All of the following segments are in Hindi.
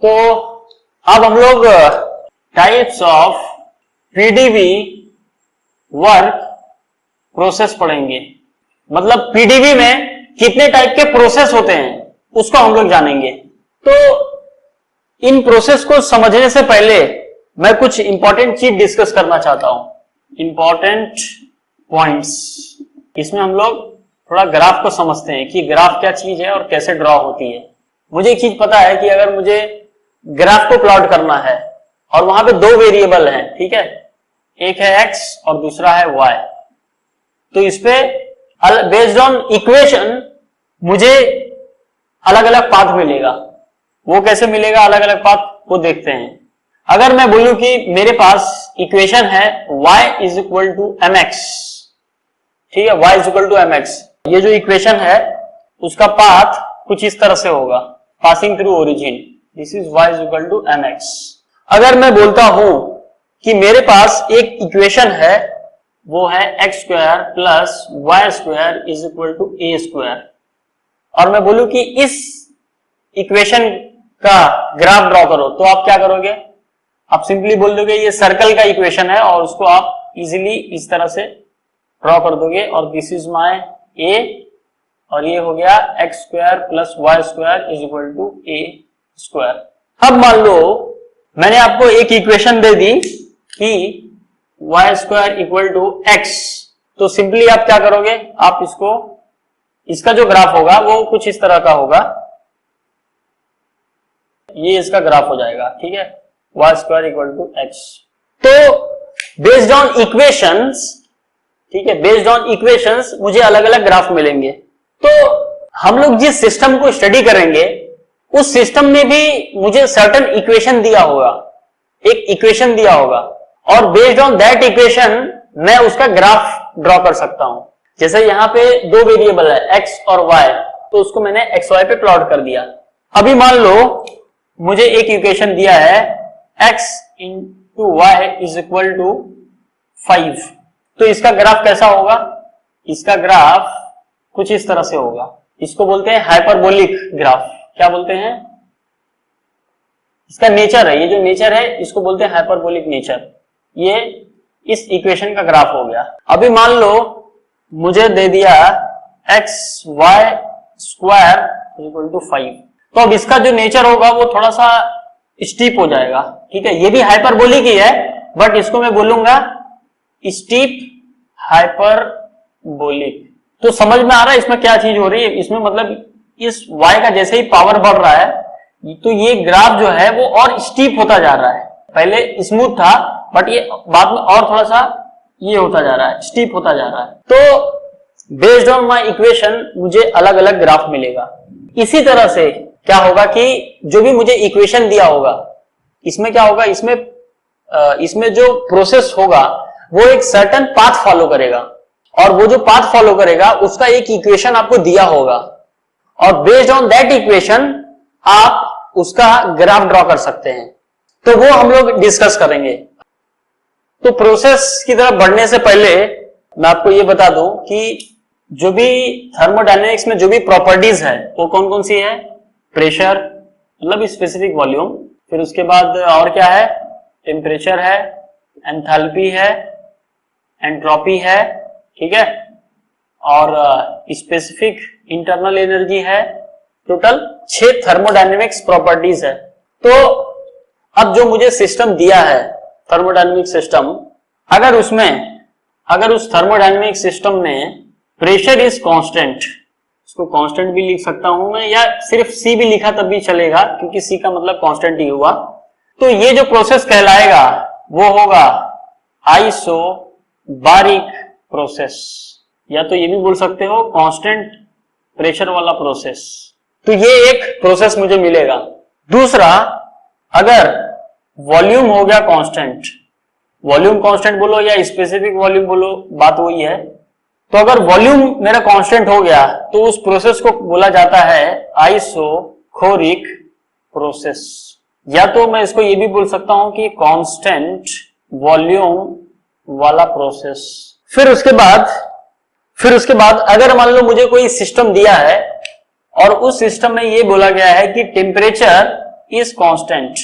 तो अब हम लोग types of PDV work process पढ़ेंगे। मतलब पीडीवी में कितने टाइप के प्रोसेस होते हैं उसको हम लोग जानेंगे। तो इन प्रोसेस को समझने से पहले मैं कुछ इंपॉर्टेंट चीज डिस्कस करना चाहता हूं। इंपॉर्टेंट पॉइंट्स, इसमें हम लोग थोड़ा ग्राफ को समझते हैं कि ग्राफ क्या चीज है और कैसे ड्रॉ होती है। मुझे एक चीज पता है कि अगर मुझे ग्राफ को प्लॉट करना है और वहां पे दो वेरिएबल हैं, ठीक है, एक है x और दूसरा है y, तो इसपे बेस्ड ऑन इक्वेशन मुझे अलग अलग पाथ मिलेगा। वो कैसे मिलेगा अलग अलग पाथ, वो देखते हैं। अगर मैं बोलूं कि मेरे पास इक्वेशन है y is equal to mx, ठीक है, y is equal to mx, ये जो इक्वेशन है उसका पाथ कुछ इस तरह से होगा, passing through origin, this is y is equal to mx। अगर मैं बोलता हूं कि मेरे पास एक इक्वेशन है वो है x square plus y square is equal to a square, और मैं बोलूं कि इस इक्वेशन का ग्राफ ड्रॉ करो, तो आप क्या करोगे? आप सिंपली बोल दोगे ये सर्कल का इक्वेशन है और उसको आप इजीली इस तरह से ड्रॉ कर दोगे, और दिस इज माय a और ये हो गया x square plus y square is equal to a square. अब मान लो मैंने आपको एक इक्वेशन दे दी कि y square equal to x, तो सिंपली आप क्या करोगे? आप इसका जो ग्राफ होगा वो कुछ इस तरह का होगा, ये इसका ग्राफ हो जाएगा, ठीक है, y square equal to x। तो बेस्ड ऑन इक्वेशंस, ठीक है, बेस्ड ऑन इक्वेशंस मुझे अलग अलग ग्राफ मिलेंगे। तो हम लोग जिस सिस्टम को स्टडी करेंगे उस सिस्टम में भी मुझे सर्टेन इक्वेशन दिया होगा, एक इक्वेशन दिया होगा, और बेस्ड ऑन दैट इक्वेशन मैं उसका ग्राफ ड्रॉ कर सकता हूं। जैसे यहां पे दो वेरिएबल है x और y, तो उसको मैंने xy पे प्लॉट कर दिया। अभी मान लो मुझे एक इक्वेशन दिया है x into y is equal to 5, तो इसका ग्राफ कैसा होगा? इसका ग्राफ कुछ इस तरह से होगा, इसको बोलते हैं हाइपरबोलिक ग्राफ। क्या बोलते हैं? इसका नेचर है, ये जो नेचर है इसको बोलते हैं हाइपरबोलिक नेचर। ये इस इक्वेशन का ग्राफ हो गया। अभी मान लो मुझे दे दिया x y square equal to 5, तो अब इसका जो नेचर होगा वो थोड़ा सा स्टीप हो जाएगा, ठीक है, ये भी हाइपरबोलिक ही है बट इसको मैं बोलूंगा स्टीप हाइपरबोलिक। तो समझ में आ रहा है इसमें क्या चीज हो रही है? इसमें मतलब इस y का जैसे ही पावर बढ़ रहा है तो ये ग्राफ जो है वो और स्टीप होता जा रहा है। पहले स्मूथ था बट ये बाद में और थोड़ा सा ये होता जा रहा है, स्टीप होता जा रहा है। तो बेस्ड ऑन माय इक्वेशन मुझे अलग अलग ग्राफ मिलेगा। इसी तरह से क्या होगा कि जो भी मुझे इक्वेशन दिया होगा इसमें क्या होगा, इसमें जो प्रोसेस होगा वो एक सर्टेन पाथ फॉलो करेगा, और वो जो पाथ फॉलो करेगा उसका एक इक्वेशन आपको दिया होगा, और बेस्ड ऑन दैट इक्वेशन आप उसका ग्राफ ड्रॉ कर सकते हैं। तो वो हम लोग डिस्कस करेंगे। तो प्रोसेस की तरफ बढ़ने से पहले मैं आपको ये बता दूं कि जो भी थर्मोडायनेमिक्स में जो भी प्रॉपर्टीज है वो कौन कौन सी है? प्रेशर मतलब स्पेसिफिक वॉल्यूम, फिर उसके बाद और क्या है? टेम्परेचर है, एंथैल्पी है, एंट्रोपी है, ठीक है, और स्पेसिफिक इंटरनल एनर्जी है। टोटल 6 थर्मोडायनेमिक्स प्रॉपर्टीज है। तो अब जो मुझे सिस्टम दिया है थर्मोडायनेमिक सिस्टम, अगर उस थर्मोडायनेमिक सिस्टम में प्रेशर इज कांस्टेंट, इसको कांस्टेंट भी लिख सकता हूं मैं, या सिर्फ सी भी लिखा तब भी चलेगा क्योंकि सी का मतलब कांस्टेंट ही हुआ। तो ये जो प्रोसेस कहलाएगा वो होगा आइसोबारिक प्रोसेस, या तो ये भी बोल सकते हो कांस्टेंट प्रेशर वाला प्रोसेस। तो ये एक प्रोसेस मुझे मिलेगा। दूसरा, अगर वॉल्यूम हो गया कांस्टेंट, वॉल्यूम कांस्टेंट बोलो या स्पेसिफिक वॉल्यूम बोलो, बात वही है। तो अगर वॉल्यूम मेरा कांस्टेंट हो गया तो उस प्रोसेस को बोला जाता है आइसोकोरिक प्रोसेस, या तो मैं इसको ये भी बोल सकता हूं कि कांस्टेंट वॉल्यूम वाला प्रोसेस। फिर उसके बाद अगर मान लो मुझे कोई सिस्टम दिया है और उस सिस्टम में ये बोला गया है कि टेम्परेचर इज कांस्टेंट,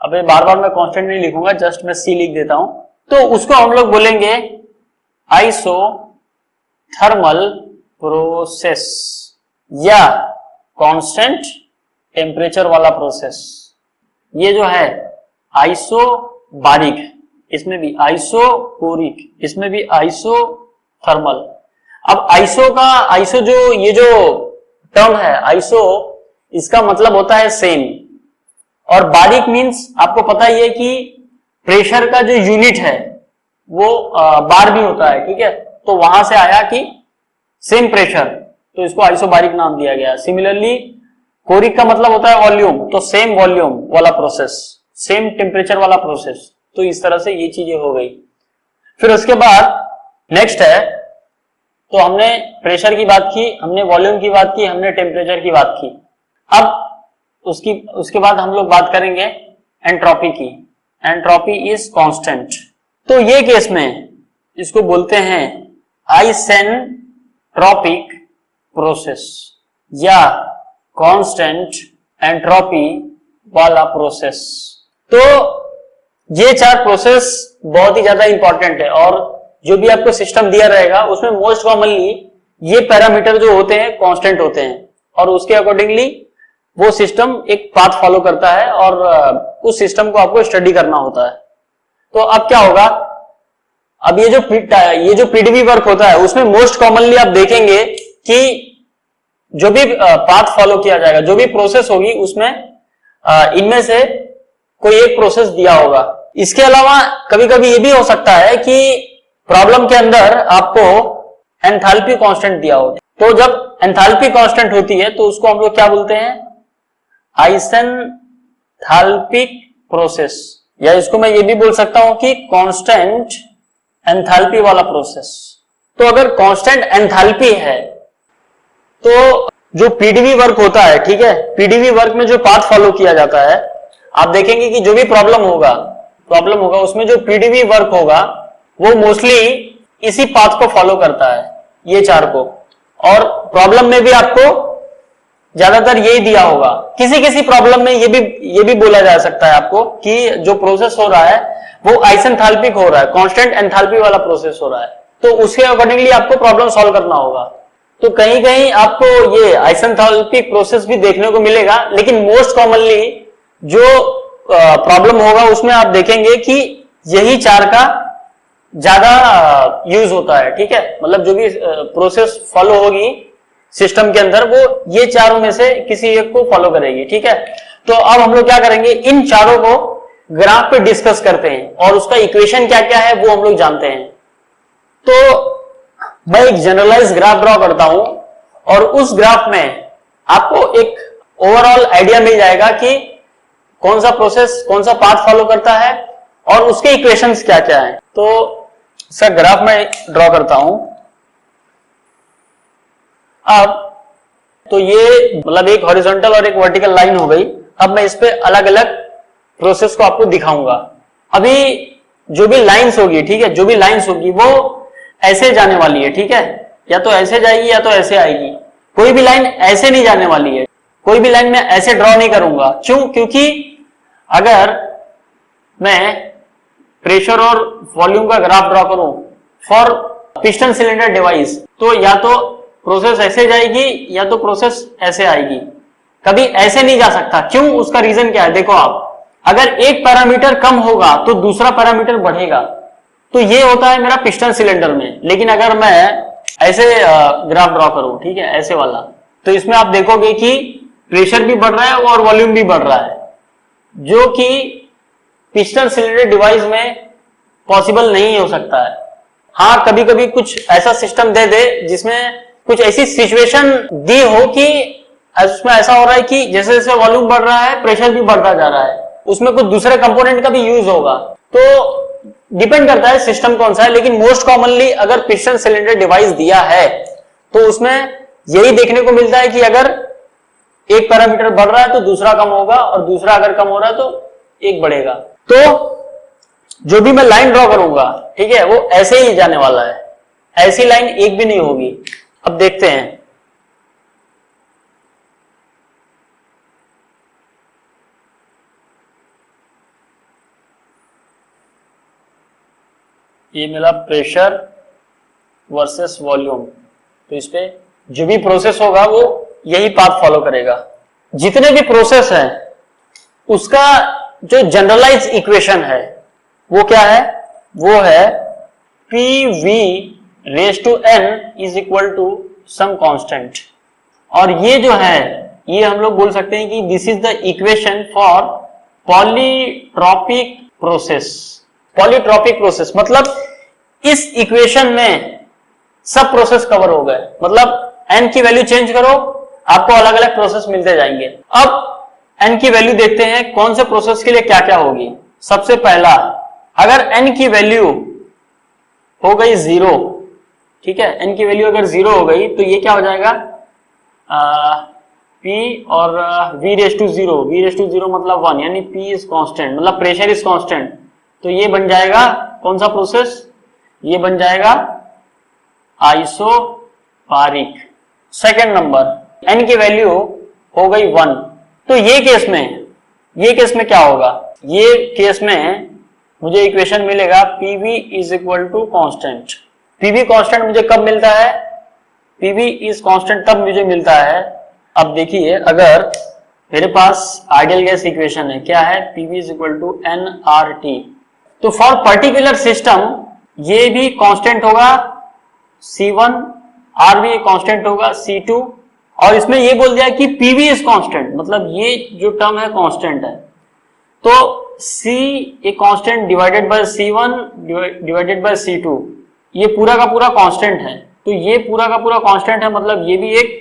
अब बार बार मैं कांस्टेंट नहीं लिखूंगा, जस्ट मैं सी लिख देता हूं, तो उसको हम लोग बोलेंगे आइसोथर्मल प्रोसेस या कांस्टेंट टेम्परेचर वाला प्रोसेस। ये जो है आइसोबारिक, इसमें भी आइसोकोरिक, इसमें भी आइसोथर्मल। अब आइसो जो ये जो टर्म है आइसो, इसका मतलब होता है सेम, और बारिक मीन्स आपको पता ही है कि प्रेशर का जो यूनिट है वो बार भी होता है, ठीक है, तो वहां से आया कि सेम प्रेशर, तो इसको आइसोबारिक नाम दिया गया। सिमिलरली कोरिक का मतलब होता है वॉल्यूम, तो सेम वॉल्यूम वाला प्रोसेस, सेम टेम्परेचर वाला प्रोसेस, तो इस तरह से ये चीजें हो गई। फिर उसके बाद नेक्स्ट है, तो हमने प्रेशर की बात की, हमने वॉल्यूम की बात की, हमने टेम्परेचर की बात की। अब उसके बाद हम लोग बात करेंगे एंट्रोपी की। एंट्रोपी इज कांस्टेंट, तो ये केस में इसको बोलते हैं आइसेंट्रोपिक प्रोसेस या कांस्टेंट एंट्रोपी वाला प्रोसेस। तो ये चार प्रोसेस बहुत ही ज्यादा इंपॉर्टेंट है, और जो भी आपको सिस्टम दिया रहेगा उसमें मोस्ट कॉमनली ये पैरामीटर जो होते हैं कांस्टेंट होते हैं, और उसके अकॉर्डिंगली वो सिस्टम एक पाथ फॉलो करता है और उस सिस्टम को आपको स्टडी करना होता है। तो अब क्या होगा, अब ये जो पीडीवी वर्क होता है उसमें मोस्ट कॉमनली आप देखेंगे कि जो भी पाथ फॉलो किया जाएगा, जो भी प्रोसेस होगी, उसमें इनमें से कोई एक प्रोसेस दिया होगा। इसके अलावा कभी कभी ये भी हो सकता है कि प्रॉब्लम के अंदर आपको एंथैल्पी कांस्टेंट दिया हो, तो जब एंथैल्पी कांस्टेंट होती है तो उसको हम लोग क्या बोलते हैं, आइसेंथैल्पिक प्रोसेस, या इसको मैं ये भी बोल सकता हूं कि कांस्टेंट एंथैल्पी वाला प्रोसेस। तो अगर कांस्टेंट एंथैल्पी है तो जो पीडीवी वर्क होता है, ठीक है, पीडीवी वर्क में जो पाथ फॉलो किया जाता है, आप देखेंगे कि जो भी प्रॉब्लम होगा उसमें जो पीडीवी वर्क होगा वो मोस्टली इसी पाथ को फॉलो करता है, ये चार को। और प्रॉब्लम में भी आपको ज्यादातर यही दिया होगा। किसी किसी प्रॉब्लम में ये भी बोला जा सकता है आपको कि जो प्रोसेस हो रहा है वो आइसेंथैल्पिक हो रहा है, कांस्टेंट एंथैल्पी वाला प्रोसेस हो रहा है, तो उसके अकॉर्डिंगली आपको प्रॉब्लम सॉल्व करना होगा। तो कहीं कहीं आपको ये आइसेंथैल्पिक प्रोसेस भी देखने को मिलेगा, लेकिन मोस्ट कॉमनली जो प्रॉब्लम होगा उसमें आप देखेंगे कि यही चार का ज्यादा यूज होता है, ठीक है, मतलब जो भी प्रोसेस फॉलो होगी सिस्टम के अंदर वो ये चारों में से किसी एक को फॉलो करेगी, ठीक है। तो अब हम लोग क्या करेंगे, इन चारों को ग्राफ पे डिस्कस करते हैं और उसका इक्वेशन क्या क्या है वो हम लोग जानते हैं। तो मैं एक जनरलाइज ग्राफ ड्रॉ करता हूं और उस ग्राफ में आपको एक ओवरऑल आइडिया मिल जाएगा कि कौन सा प्रोसेस कौन सा पाथ फॉलो करता है और उसके इक्वेशंस क्या क्या है। तो इसका ग्राफ मैं ड्रॉ करता हूं। अब तो ये मतलब एक हॉरिजॉन्टल और एक वर्टिकल लाइन हो गई। अब मैं इस पे अलग अलग प्रोसेस को आपको दिखाऊंगा। अभी जो भी लाइंस होगी, ठीक है, जो भी लाइंस होगी वो ऐसे जाने वाली है, ठीक है, या तो ऐसे जाएगी या तो ऐसे आएगी। कोई भी लाइन ऐसे नहीं जाने वाली है, कोई भी लाइन मैं ऐसे ड्रॉ नहीं करूंगा। क्यों? क्योंकि अगर मैं प्रेशर और वॉल्यूम का ग्राफ ड्रॉ करूं फॉर पिस्टन सिलेंडर डिवाइस, तो या तो प्रोसेस ऐसे जाएगी या तो प्रोसेस ऐसे आएगी, कभी ऐसे नहीं जा सकता। क्यों? उसका रीजन क्या है, देखो आप, अगर एक पैरामीटर कम होगा तो दूसरा पैरामीटर बढ़ेगा, तो ये होता है मेरा पिस्टन सिलेंडर में। लेकिन अगर मैं ऐसे ग्राफ ड्रॉ करूं, ठीक है, ऐसे वाला, तो इसमें आप देखोगे कि प्रेशर भी बढ़ रहा है और वॉल्यूम भी बढ़ रहा है, जो कि पिस्टन सिलेंडर डिवाइस में पॉसिबल नहीं हो सकता है। हाँ, कभी कभी कुछ ऐसा सिस्टम दे दे जिसमें कुछ ऐसी सिचुएशन दी हो कि उसमें ऐसा हो रहा है कि जैसे जैसे वॉल्यूम बढ़ रहा है प्रेशर भी बढ़ता जा रहा है, उसमें कुछ दूसरे कंपोनेंट का भी यूज होगा, तो डिपेंड करता है सिस्टम कौन सा है। लेकिन मोस्ट कॉमनली अगर पिस्टन सिलेंडर डिवाइस दिया है तो उसमें यही देखने को मिलता है कि अगर एक पैरामीटर बढ़ रहा है तो दूसरा कम होगा और दूसरा अगर कम हो रहा है तो एक बढ़ेगा। तो जो भी मैं लाइन ड्रॉ करूंगा, ठीक है, वो ऐसे ही जाने वाला है, ऐसी लाइन एक भी नहीं होगी। अब देखते हैं, ये मिला प्रेशर वर्सेस वॉल्यूम। तो इस पे जो भी प्रोसेस होगा वो यही पाथ फॉलो करेगा। जितने भी प्रोसेस है उसका जो जनरलाइज इक्वेशन है वो क्या है, वो है PV raise to n is equal to some constant. और ये जो है ये हम लोग बोल सकते हैं कि this is the equation for polytropic process. Polytropic process मतलब इस इक्वेशन में सब प्रोसेस कवर हो गए, मतलब n की वैल्यू चेंज करो आपको अलग अलग प्रोसेस मिलते जाएंगे। अब n की वैल्यू देखते हैं कौन से प्रोसेस के लिए क्या क्या होगी। सबसे पहला, अगर n की वैल्यू हो गई 0, ठीक है, n की वैल्यू अगर 0 हो गई तो ये क्या हो जाएगा, P और V raise to 0, V raise to 0 मतलब 1, यानी P इज कांस्टेंट, मतलब प्रेशर इज कांस्टेंट। तो ये बन जाएगा कौन सा प्रोसेस, ये बन जाएगा आइसोबारिक। सेकंड नंबर, n की वैल्यू हो गई 1, तो ये केस में क्या होगा, ये केस में मुझे इक्वेशन मिलेगा PV is equal to constant. PV constant मुझे कब मिलता है, PV इज कांस्टेंट तब मुझे मिलता है, अब देखिए अगर मेरे पास आइडियल गैस इक्वेशन है, क्या है, PV is equal to nRT। तो फॉर पर्टिकुलर सिस्टम ये भी कांस्टेंट होगा C1, R भी कांस्टेंट होगा C2, और इसमें ये बोल दिया कि PV इज कांस्टेंट, मतलब ये जो टर्म है कांस्टेंट है। तो C एक constant divided by C1 divided by C2, ये पूरा का पूरा कांस्टेंट है। तो ये पूरा का पूरा कांस्टेंट है, मतलब ये भी एक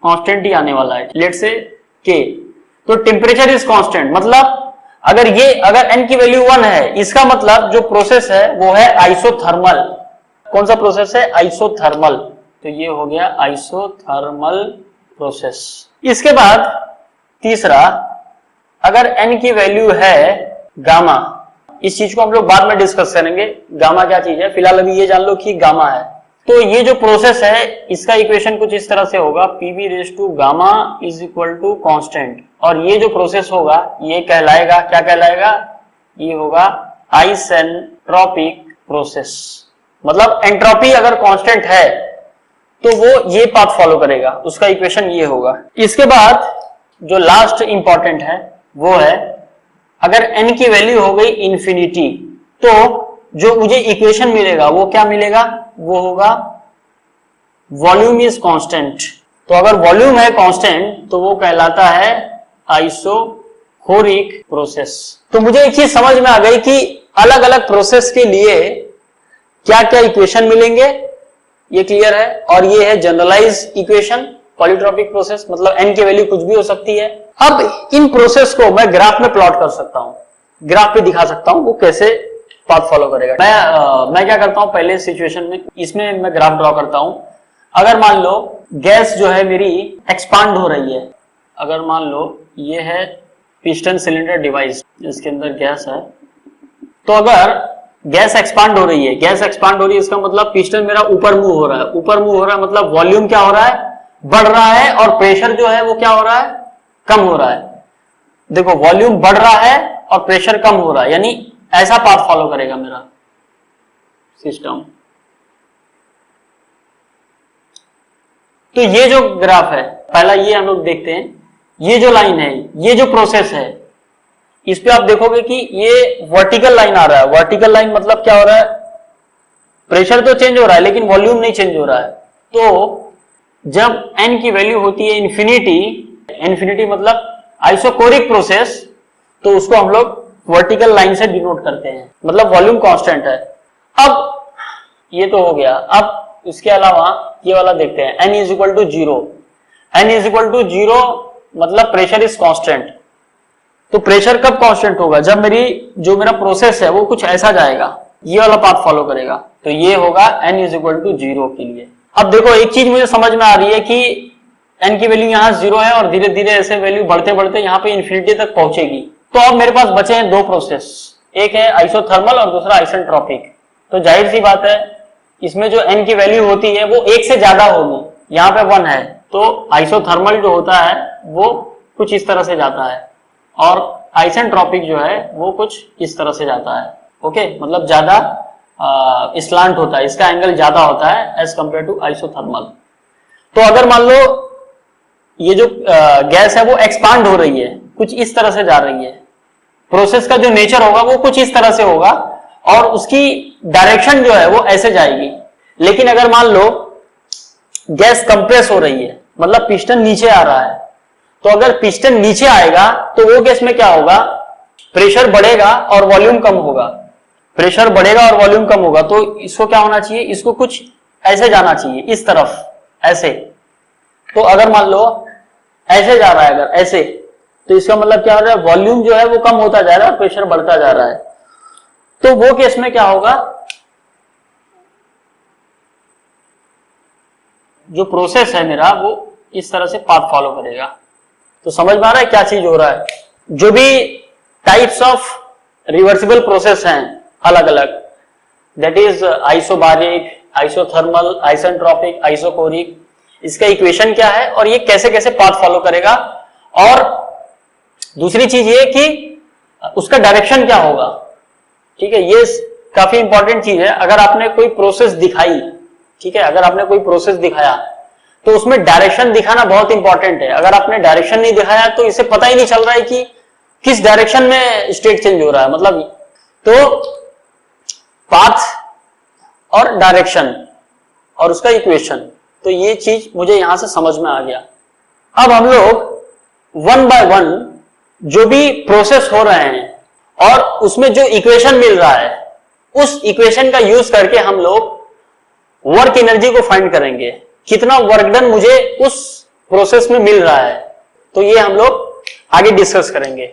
कांस्टेंट ही आने वाला है, लेट्स से K। तो टेम्परेचर इज कांस्टेंट, मतलब अगर n की वैल्यू 1 है, इसका मतलब जो प्रोसेस है वो है आइसोथर्मल। कौन सा प्रोसेस है, आइसोथर्मल। तो ये हो गया आइसोथर्मल प्रोसेस। इसके बाद तीसरा, अगर n की वैल्यू है गामा, इस चीज को हम लोग बाद में डिस्कस करेंगे गामा क्या चीज है, फिलहाल अभी ये जान लो कि गामा है। तो ये जो प्रोसेस है इसका इक्वेशन कुछ इस तरह से होगा, PV raise to gamma is equal to constant. और ये जो प्रोसेस होगा ये कहलाएगा, क्या कहलाएगा, ये होगा आइसेंट्रोपिक प्रोसेस। मतलब एंट्रोपी अगर कांस्टेंट है तो वो ये पाथ फॉलो करेगा, उसका इक्वेशन ये होगा। इसके बाद जो लास्ट इंपॉर्टेंट है वो है, अगर n की वैल्यू हो गई इंफिनिटी तो जो मुझे इक्वेशन मिलेगा वो क्या मिलेगा, वो होगा वॉल्यूम इज कांस्टेंट। तो अगर वॉल्यूम है कांस्टेंट तो वो कहलाता है आइसोकोरिक प्रोसेस। तो मुझे एक चीज समझ में आ गई कि अलग अलग प्रोसेस के लिए क्या क्या इक्वेशन मिलेंगे, ये क्लियर है। और ये है जनरलाइज इक्वेशन पॉलीट्रॉपिक प्रोसेस, मतलब n की वैल्यू कुछ भी हो सकती है। अब इन प्रोसेस को मैं ग्राफ में प्लॉट कर सकता हूं, ग्राफ पे दिखा सकता हूं वो कैसे पाथ फॉलो करेगा। मैं क्या करता हूं, पहले सिचुएशन में इसमें मैं ग्राफ ड्रॉ करता हूं। अगर मान लो गैस जो है मेरी एक्सपांड हो रही है, अगर मान लो ये है पिस्टन सिलेंडर डिवाइस, इसके अंदर गैस है, तो अगर गैस एक्सपांड हो रही है, गैस एक्सपांड हो रही है इसका मतलब पिस्टन मेरा ऊपर मूव हो रहा है, ऊपर मूव हो रहा है मतलब वॉल्यूम क्या हो रहा है, बढ़ रहा है, और प्रेशर जो है वो क्या हो रहा है, कम हो रहा है। देखो वॉल्यूम बढ़ रहा है और प्रेशर कम हो रहा है, यानी ऐसा पाथ फॉलो करेगा मेरा सिस्टम। तो ये जो ग्राफ है, पहला ये हम लोग देखते हैं, ये जो लाइन है, ये जो प्रोसेस है, इस पे आप देखोगे कि ये वर्टिकल लाइन आ रहा है। वर्टिकल लाइन मतलब क्या हो रहा है, प्रेशर तो चेंज हो रहा है लेकिन वॉल्यूम नहीं चेंज हो रहा है। तो जब n की वैल्यू होती है इंफिनिटी, इंफिनिटी मतलब आइसोकोरिक प्रोसेस, तो उसको हम लोग वर्टिकल लाइन से डिनोट करते हैं, मतलब वॉल्यूम कांस्टेंट है। अब ये तो हो गया। अब इसके अलावा ये वाला देखते हैं, n is equal to 0। n is equal to 0 मतलब प्रेशर इज कांस्टेंट। तो प्रेशर कब कांस्टेंट होगा, जब जो मेरा प्रोसेस है वो कुछ ऐसा जाएगा, ये वाला पाथ फॉलो करेगा। तो ये होगा n इज इक्वल टू 0 के लिए। अब देखो एक चीज मुझे समझ में आ रही है कि n की वैल्यू यहाँ 0 है और धीरे धीरे ऐसे वैल्यू बढ़ते बढ़ते यहाँ पे इंफिनिटी तक पहुंचेगी। तो अब मेरे पास बचे हैं दो प्रोसेस, एक है आइसोथर्मल और दूसरा आइसेंट्रोपिक। तो जाहिर सी बात है इसमें जो n की वैल्यू होती है वो 1 से ज्यादा होगी, यहाँ पे 1 है, तो आइसोथर्मल जो होता है वो कुछ इस तरह से जाता है और आइसेंट्रोपिक जो है वो कुछ इस तरह से जाता है। ओके, मतलब ज्यादा स्लांट होता है, इसका एंगल ज्यादा होता है एज कंपेयर टू आइसोथर्मल। तो अगर मान लो ये जो गैस है वो एक्सपांड हो रही है, कुछ इस तरह से जा रही है, प्रोसेस का जो नेचर होगा वो कुछ इस तरह से होगा और उसकी डायरेक्शन जो है वो ऐसे जाएगी। लेकिन अगर मान लो गैस कंप्रेस हो रही है, मतलब पिस्टन नीचे आ रहा है, तो अगर पिस्टन नीचे आएगा तो वो गैस में क्या होगा, प्रेशर बढ़ेगा और वॉल्यूम कम होगा, प्रेशर बढ़ेगा और वॉल्यूम कम होगा। तो इसको क्या होना चाहिए, इसको कुछ ऐसे जाना चाहिए, इस तरफ ऐसे। तो अगर मान लो ऐसे जा रहा है, अगर ऐसे, तो इसका मतलब क्या हो रहा है, वॉल्यूम जो है वो कम होता जा रहा है, प्रेशर बढ़ता जा रहा है। तो वो केस में क्या होगा, जो प्रोसेस है मेरा वो इस तरह से पाथ फॉलो करेगा। तो समझ में आ रहा है क्या चीज हो रहा है। जो भी टाइप्स ऑफ रिवर्सिबल प्रोसेस हैं अलग अलग, that is isobaric, isothermal, isentropic, isochoric, इसका इक्वेशन क्या है और ये कैसे कैसे पाथ फॉलो करेगा। और दूसरी चीज ये कि उसका डायरेक्शन क्या होगा, ठीक है, ये काफी इंपॉर्टेंट चीज है। अगर आपने कोई प्रोसेस दिखाई, ठीक है, अगर आपने कोई प्रोसेस दिखाया तो उसमें डायरेक्शन दिखाना बहुत इंपॉर्टेंट है। अगर आपने डायरेक्शन नहीं दिखाया तो इसे पता ही नहीं चल रहा है कि किस डायरेक्शन में स्टेट चेंज हो रहा है, मतलब तो पाथ और डायरेक्शन और उसका इक्वेशन, तो ये चीज मुझे यहां से समझ में आ गया। अब हम लोग वन बाय वन जो भी प्रोसेस हो रहे हैं और उसमें जो इक्वेशन मिल रहा है, उस इक्वेशन का यूज करके हम लोग वर्क एनर्जी को फाइंड करेंगे, कितना वर्क डन मुझे उस प्रोसेस में मिल रहा है। तो ये हम लोग आगे डिस्कस करेंगे।